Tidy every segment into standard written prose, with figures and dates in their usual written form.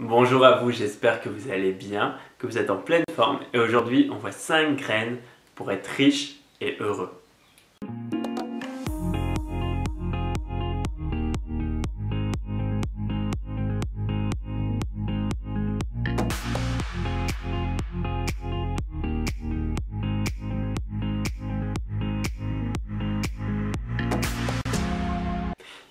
Bonjour à vous, j'espère que vous allez bien, que vous êtes en pleine forme et aujourd'hui on voit 5 graines pour être riche et heureux.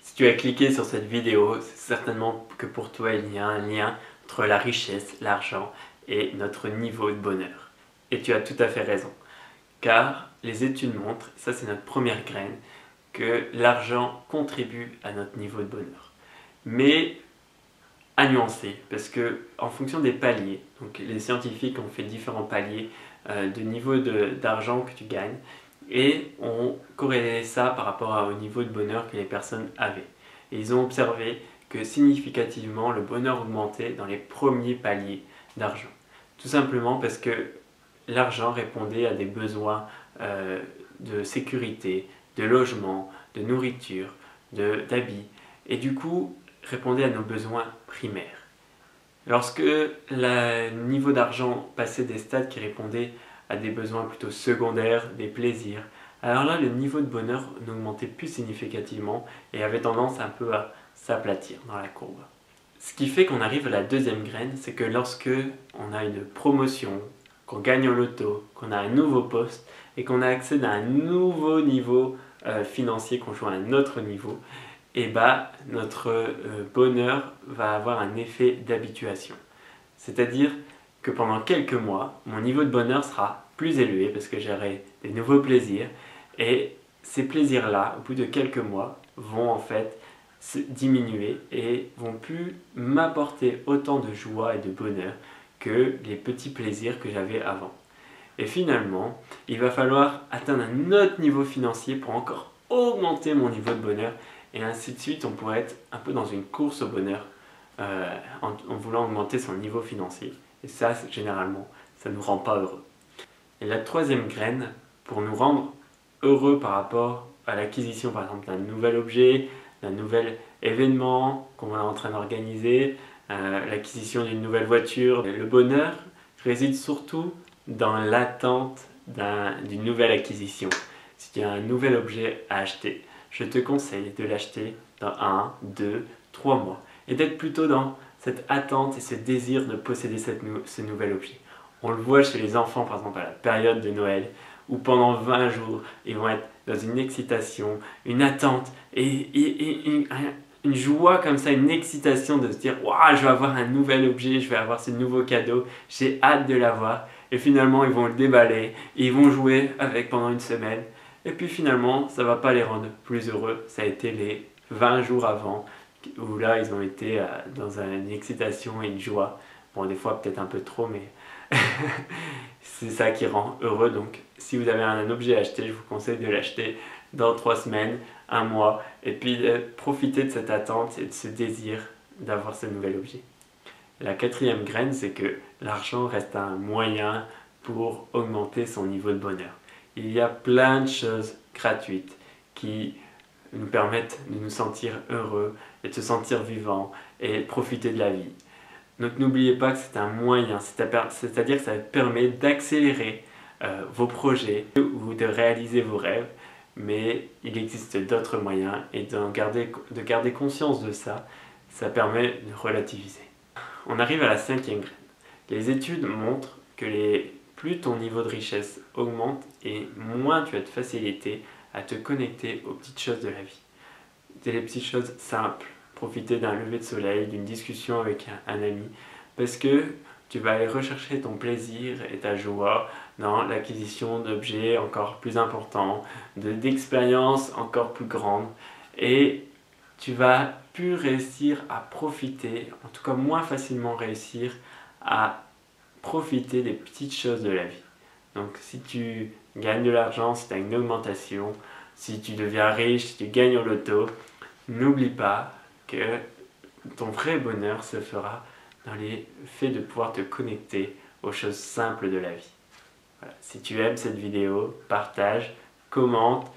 Si tu as cliqué sur cette vidéo, c'est certainement que pour toi il y a un lien entre la richesse, l'argent et notre niveau de bonheur. Et tu as tout à fait raison, car les études montrent, ça c'est notre première graine, que l'argent contribue à notre niveau de bonheur. Mais à nuancer, parce que en fonction des paliers, donc les scientifiques ont fait différents paliers de niveau d'argent que tu gagnes, et ont corrélé ça par rapport au niveau de bonheur que les personnes avaient. Et ils ont observé que significativement le bonheur augmentait dans les premiers paliers d'argent. Tout simplement parce que l'argent répondait à des besoins de sécurité, de logement, de nourriture, d'habits, et du coup répondait à nos besoins primaires. Lorsque le niveau d'argent passait des stades qui répondaient à des besoins plutôt secondaires, des plaisirs, alors là le niveau de bonheur n'augmentait plus significativement et avait tendance un peu à s'aplatir dans la courbe. Ce qui fait qu'on arrive à la deuxième graine, c'est que lorsque on a une promotion, qu'on gagne au loto, qu'on a un nouveau poste et qu'on a accès à un nouveau niveau financier, qu'on joue à un autre niveau, et bah notre bonheur va avoir un effet d'habituation. C'est-à-dire que pendant quelques mois, mon niveau de bonheur sera plus élevé parce que j'aurai des nouveaux plaisirs et ces plaisirs-là, au bout de quelques mois, vont en fait se diminuer et vont plus m'apporter autant de joie et de bonheur que les petits plaisirs que j'avais avant. Et finalement, il va falloir atteindre un autre niveau financier pour encore augmenter mon niveau de bonheur et ainsi de suite. On pourrait être un peu dans une course au bonheur en voulant augmenter son niveau financier. Et ça, généralement, ça ne nous rend pas heureux. Et la troisième graine, pour nous rendre heureux par rapport à l'acquisition par exemple d'un nouvel objet, d'un nouvel événement qu'on est en train d'organiser, l'acquisition d'une nouvelle voiture, le bonheur réside surtout dans l'attente d'une nouvelle acquisition. Si tu as un nouvel objet à acheter, je te conseille de l'acheter dans 1, 2, 3 mois et d'être plutôt dans cette attente et ce désir de posséder ce nouvel objet. On le voit chez les enfants par exemple à la période de Noël où pendant 20 jours ils vont être dans une excitation, une attente et une joie comme ça, une excitation de se dire « Waouh, je vais avoir un nouvel objet, je vais avoir ce nouveau cadeau, j'ai hâte de l'avoir ». Et finalement ils vont le déballer, et ils vont jouer avec pendant une semaine. Et puis finalement, ça ne va pas les rendre plus heureux. Ça a été les 20 jours avant, où là, ils ont été dans une excitation et une joie. Bon, des fois, peut-être un peu trop, mais c'est ça qui rend heureux. Donc, si vous avez un objet à acheter, je vous conseille de l'acheter dans 3 semaines, 1 mois, et puis profiter de cette attente et de ce désir d'avoir ce nouvel objet. La quatrième graine, c'est que l'argent reste un moyen pour augmenter son niveau de bonheur. Il y a plein de choses gratuites qui nous permettent de nous sentir heureux et de se sentir vivant et de profiter de la vie. Donc n'oubliez pas que c'est un moyen, c'est-à-dire que ça permet d'accélérer vos projets ou de réaliser vos rêves, mais il existe d'autres moyens et de garder conscience de ça, ça permet de relativiser. On arrive à la cinquième graine. Les études montrent que plus ton niveau de richesse augmente et moins tu as de facilité à te connecter aux petites choses de la vie. Des petites choses simples, profiter d'un lever de soleil, d'une discussion avec un ami, parce que tu vas aller rechercher ton plaisir et ta joie dans l'acquisition d'objets encore plus importants, d'expériences encore plus grandes, et tu vas plus réussir à profiter, en tout cas moins facilement réussir à profiter des petites choses de la vie. Donc si tu gagnes de l'argent, si tu as une augmentation, si tu deviens riche, si tu gagnes au loto, n'oublie pas que ton vrai bonheur se fera dans les faits de pouvoir te connecter aux choses simples de la vie. Voilà. Si tu aimes cette vidéo, partage, commente,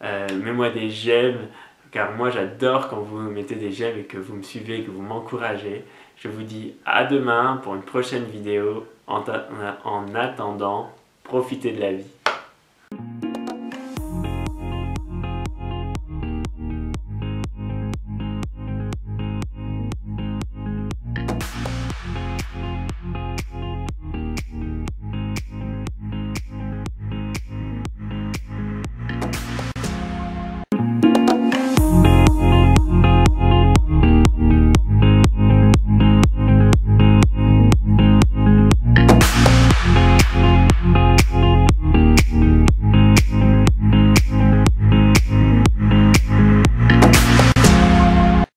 mets-moi des j'aime, car moi j'adore quand vous mettez des j'aime et que vous me suivez, que vous m'encouragez. Je vous dis à demain pour une prochaine vidéo. En attendant, profitez de la vie.